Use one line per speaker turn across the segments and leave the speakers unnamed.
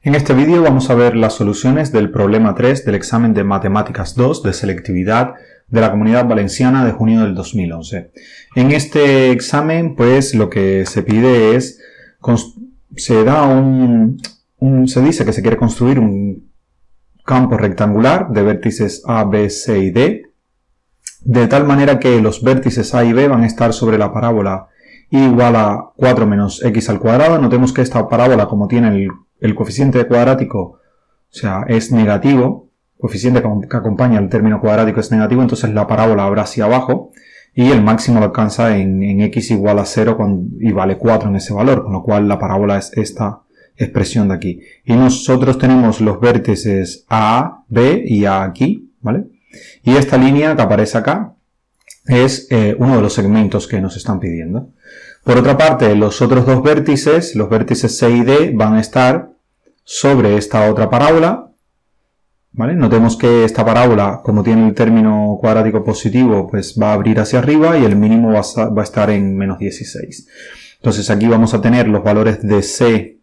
En este vídeo vamos a ver las soluciones del problema 3 del examen de Matemáticas 2 de selectividad de la Comunidad Valenciana de junio del 2011. En este examen, pues lo que se pide es, se dice que se quiere construir un campo rectangular de vértices A, B, C y D, de tal manera que los vértices A y B van a estar sobre la parábola y igual a 4 menos x al cuadrado. Notemos que esta parábola, como tiene el coeficiente cuadrático, o sea, es negativo, el coeficiente que acompaña el término cuadrático es negativo, entonces la parábola habrá hacia abajo y el máximo lo alcanza en x igual a 0 y vale 4 en ese valor, con lo cual la parábola es esta expresión de aquí. Y nosotros tenemos los vértices A, B y A aquí, ¿vale? Y esta línea que aparece acá es uno de los segmentos que nos están pidiendo. Por otra parte, los otros dos vértices, los vértices C y D, van a estar sobre esta otra parábola, ¿vale? Notemos que esta parábola, como tiene el término cuadrático positivo, pues va a abrir hacia arriba y el mínimo va a estar en menos 16. Entonces aquí vamos a tener los valores de C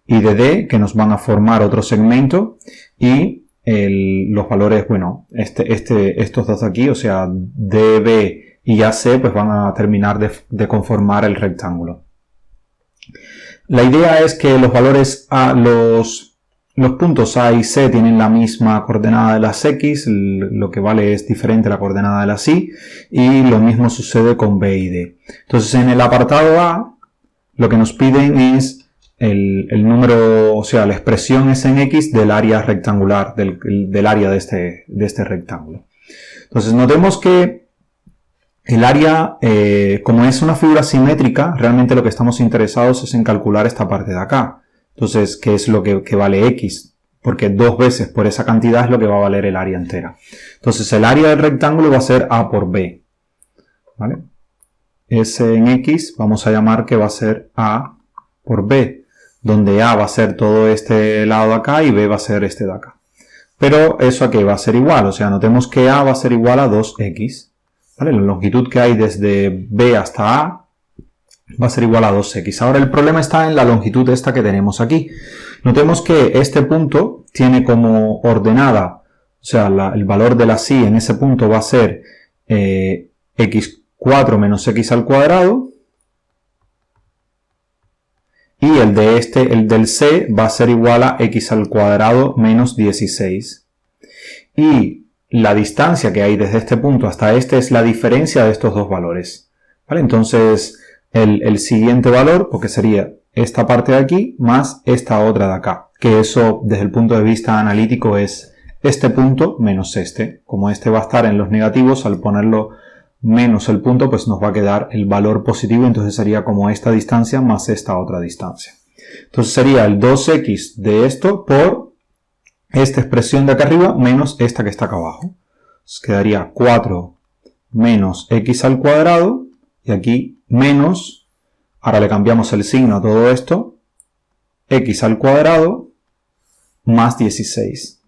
y de D, que nos van a formar otro segmento, y los valores, bueno, estos dos de aquí, o sea, DB y AC, pues van a terminar de conformar el rectángulo. La idea es que los valores A, los puntos A y C tienen la misma coordenada de las X, lo que vale es diferente la coordenada de las Y, y lo mismo sucede con B y D. Entonces en el apartado A, lo que nos piden es el número, o sea, la expresión es en X del área rectangular, del área de este rectángulo. Entonces notemos que el área, como es una figura simétrica, realmente lo que estamos interesados es en calcular esta parte de acá. Entonces, ¿qué es lo que vale X? Porque 2 veces por esa cantidad es lo que va a valer el área entera. Entonces, el área del rectángulo va a ser A por B, ¿vale? S en X vamos a llamar que va a ser A por B, donde A va a ser todo este lado de acá y B va a ser este de acá. Pero eso aquí va a ser igual, o sea, notemos que A va a ser igual a 2X. ¿Vale? La longitud que hay desde B hasta A va a ser igual a 2x. Ahora el problema está en la longitud esta que tenemos aquí. Notemos que este punto tiene como ordenada, o sea, el valor de la y en ese punto va a ser x4 menos x al cuadrado. Y el del C va a ser igual a x al cuadrado menos 16. Y la distancia que hay desde este punto hasta este es la diferencia de estos dos valores, ¿vale? Entonces, el siguiente valor, porque sería esta parte de aquí más esta otra de acá, que eso desde el punto de vista analítico es este punto menos este. Como este va a estar en los negativos, al ponerlo menos el punto, pues nos va a quedar el valor positivo, entonces sería como esta distancia más esta otra distancia. Entonces sería el 2x de esto por esta expresión de acá arriba menos esta que está acá abajo. Entonces quedaría 4 menos x al cuadrado y aquí menos, ahora le cambiamos el signo a todo esto, x al cuadrado más 16.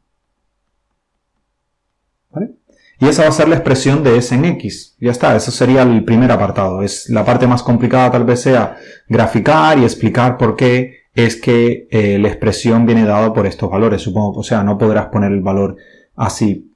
¿Vale? Y esa va a ser la expresión de s en x. Ya está, eso sería el primer apartado. Es la parte más complicada, tal vez sea graficar y explicar por qué es que la expresión viene dada por estos valores, supongo. O sea, no podrás poner el valor así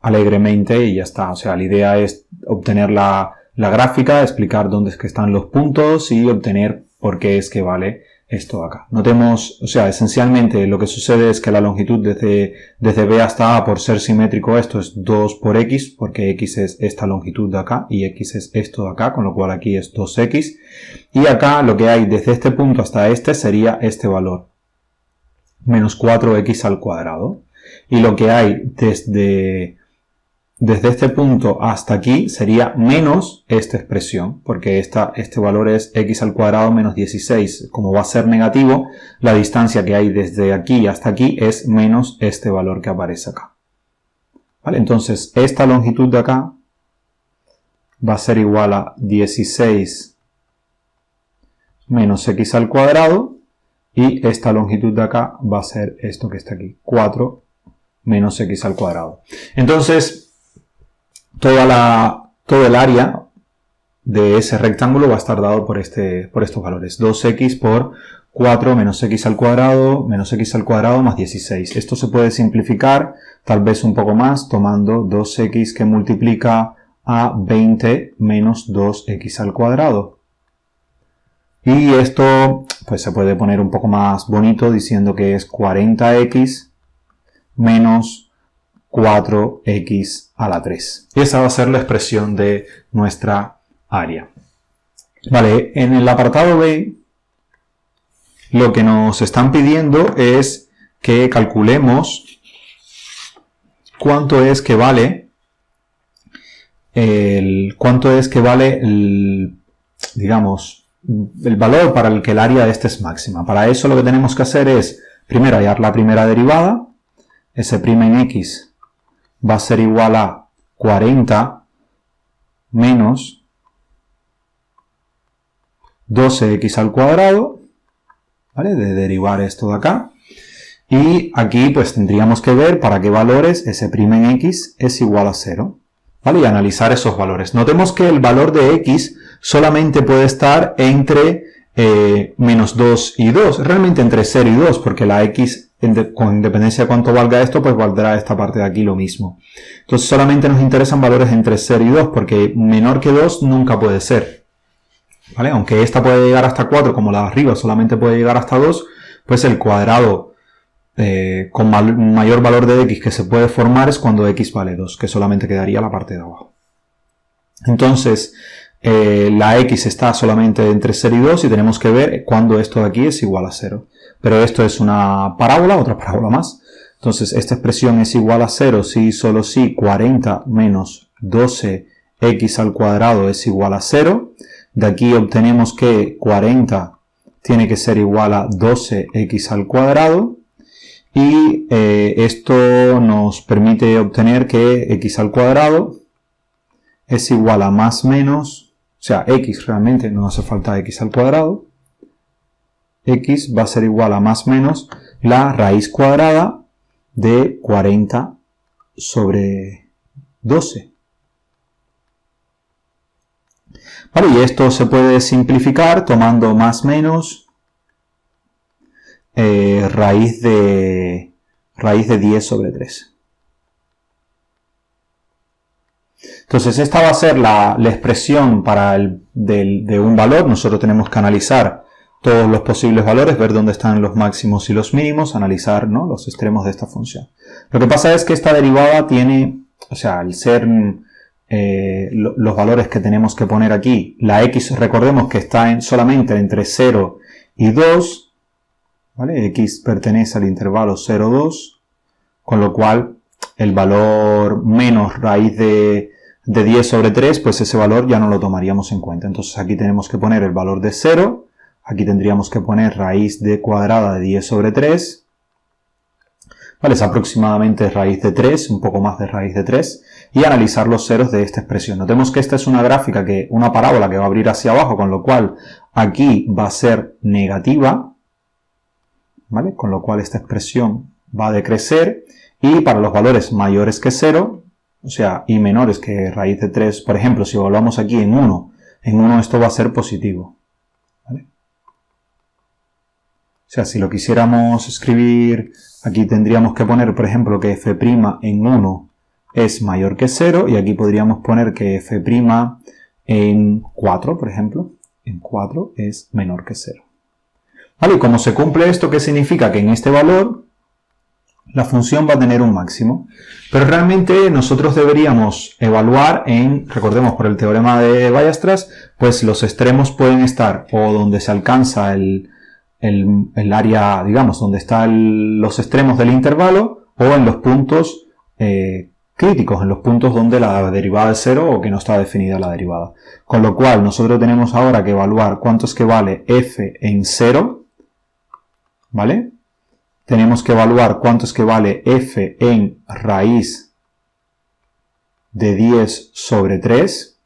alegremente y ya está. O sea, la idea es obtener la gráfica, explicar dónde es que están los puntos y obtener por qué es que vale esto de acá. Notemos, o sea, esencialmente lo que sucede es que la longitud desde B hasta A, por ser simétrico esto, es 2 por X, porque X es esta longitud de acá y X es esto de acá, con lo cual aquí es 2X. Y acá lo que hay desde este punto hasta este sería este valor, menos 4X al cuadrado. Y lo que hay desde este punto hasta aquí sería menos esta expresión, porque este valor es x al cuadrado menos 16. Como va a ser negativo, la distancia que hay desde aquí hasta aquí es menos este valor que aparece acá. ¿Vale? Entonces, esta longitud de acá va a ser igual a 16 menos x al cuadrado, y esta longitud de acá va a ser esto que está aquí, 4 menos x al cuadrado. Entonces, todo el área de ese rectángulo va a estar dado por estos valores. 2x por 4 menos x al cuadrado más 16. Esto se puede simplificar tal vez un poco más tomando 2x que multiplica a 20 menos 2x al cuadrado. Y esto pues se puede poner un poco más bonito diciendo que es 40x menos 4x a la 3. Y esa va a ser la expresión de nuestra área. Vale, en el apartado B lo que nos están pidiendo es que calculemos cuánto es que vale digamos, el valor para el que el área de este es máxima. Para eso lo que tenemos que hacer es primero hallar la primera derivada. S' en x va a ser igual a 40 menos 12x al cuadrado, ¿vale? De derivar esto de acá. Y aquí pues tendríamos que ver para qué valores S' en x es igual a 0, ¿vale? Y analizar esos valores. Notemos que el valor de x solamente puede estar entre menos 2 y 2, realmente entre 0 y 2, porque la x, con independencia de cuánto valga esto, pues valdrá esta parte de aquí lo mismo. Entonces solamente nos interesan valores entre 0 y 2, porque menor que 2 nunca puede ser, ¿vale? Aunque esta puede llegar hasta 4, como la de arriba solamente puede llegar hasta 2, pues el cuadrado con mayor valor de x que se puede formar es cuando x vale 2, que solamente quedaría la parte de abajo. Entonces, la x está solamente entre 0 y 2 y tenemos que ver cuándo esto de aquí es igual a 0. Pero esto es una parábola, otra parábola más. Entonces, esta expresión es igual a 0 si y solo si 40 menos 12x al cuadrado es igual a 0. De aquí obtenemos que 40 tiene que ser igual a 12x al cuadrado. Y esto nos permite obtener que x al cuadrado es igual a más menos, o sea, x realmente no hace falta x al cuadrado. X va a ser igual a más menos la raíz cuadrada de 40 sobre 12. Vale, y esto se puede simplificar tomando más menos raíz de 10 sobre 3. Entonces esta va a ser la expresión para de un valor. Nosotros tenemos que analizar todos los posibles valores, ver dónde están los máximos y los mínimos, analizar, ¿no?, los extremos de esta función. Lo que pasa es que esta derivada tiene, o sea, al ser los valores que tenemos que poner aquí, la x recordemos que está solamente entre 0 y 2, ¿vale? X pertenece al intervalo 0, 2, con lo cual el valor menos raíz de 10 sobre 3, pues ese valor ya no lo tomaríamos en cuenta. Entonces aquí tenemos que poner el valor de 0, aquí tendríamos que poner raíz de cuadrada de 10 sobre 3, ¿vale? Es aproximadamente raíz de 3, un poco más de raíz de 3, y analizar los ceros de esta expresión. Notemos que esta es una gráfica, una parábola que va a abrir hacia abajo, con lo cual aquí va a ser negativa, ¿vale? Con lo cual esta expresión va a decrecer, y para los valores mayores que 0, o sea, y menores que raíz de 3, por ejemplo, si evaluamos aquí en 1 esto va a ser positivo, ¿vale? O sea, si lo quisiéramos escribir, aquí tendríamos que poner, por ejemplo, que f' en 1 es mayor que 0, y aquí podríamos poner que f' en 4, por ejemplo, en 4 es menor que 0. ¿Vale? Y como se cumple esto, ¿qué significa? Que en este valor la función va a tener un máximo. Pero realmente nosotros deberíamos evaluar recordemos por el teorema de Weierstrass, pues los extremos pueden estar o donde se alcanza el área, digamos, donde están los extremos del intervalo, o en los puntos críticos, en los puntos donde la derivada es 0 o que no está definida la derivada. Con lo cual nosotros tenemos ahora que evaluar cuánto es que vale f en 0, ¿vale? Tenemos que evaluar cuánto es que vale f en raíz de 10 sobre 3.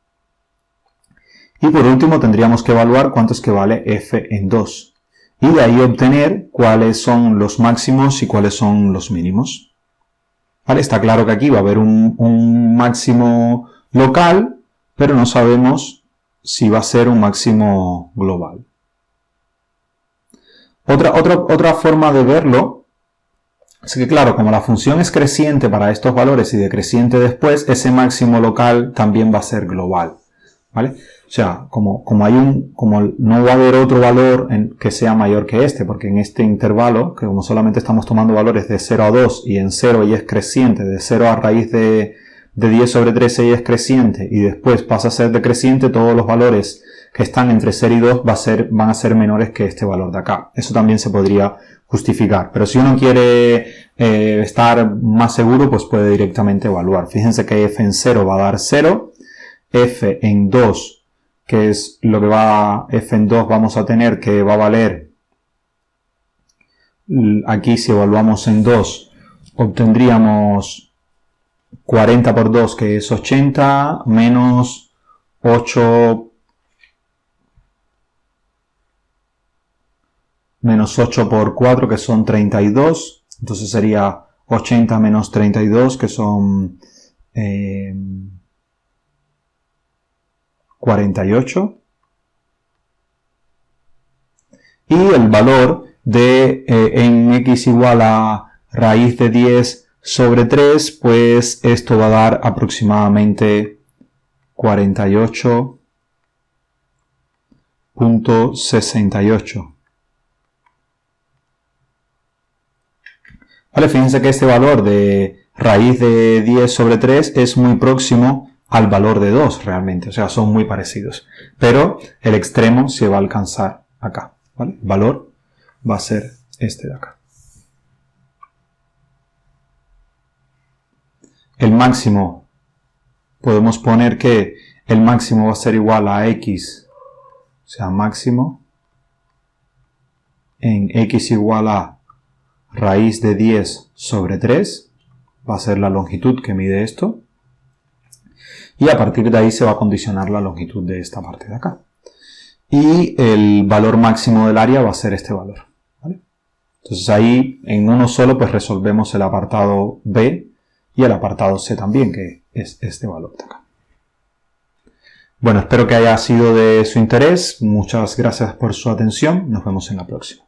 Y por último tendríamos que evaluar cuánto es que vale f en 2. Y de ahí obtener cuáles son los máximos y cuáles son los mínimos. ¿Vale? Está claro que aquí va a haber un máximo local, pero no sabemos si va a ser un máximo global. Otra forma de verlo es que, claro, como la función es creciente para estos valores y decreciente después, ese máximo local también va a ser global, ¿vale? O sea, como no va a haber otro valor que sea mayor que este, porque en este intervalo, que como solamente estamos tomando valores de 0 a 2 y en 0 y es creciente, de 0 a raíz de 10 sobre 13 y es creciente, y después pasa a ser decreciente, todos los valores que están entre 0 y 2 van a ser menores que este valor de acá. Eso también se podría justificar. Pero si uno quiere estar más seguro, pues puede directamente evaluar. Fíjense que f en 0 va a dar 0, f en 2, que es lo que f en 2 vamos a tener que va a valer, aquí si evaluamos en 2, obtendríamos 40 por 2, que es 80, menos 8 por 4, que son 32. Entonces sería 80 menos 32, que son 48. Y el valor de en x igual a raíz de 10 sobre 3, pues esto va a dar aproximadamente 48.68. Vale, fíjense que este valor de raíz de 10 sobre 3 es muy próximo al valor de 2 realmente, o sea, son muy parecidos. Pero el extremo se va a alcanzar acá, ¿vale? El valor va a ser este de acá. El máximo, podemos poner que el máximo va a ser igual a x, o sea, máximo en x igual a raíz de 10 sobre 3, va a ser la longitud que mide esto, y a partir de ahí se va a condicionar la longitud de esta parte de acá. Y el valor máximo del área va a ser este valor, ¿vale? Entonces ahí en uno solo pues resolvemos el apartado B y el apartado C también, que es este valor de acá. Bueno, espero que haya sido de su interés. Muchas gracias por su atención. Nos vemos en la próxima.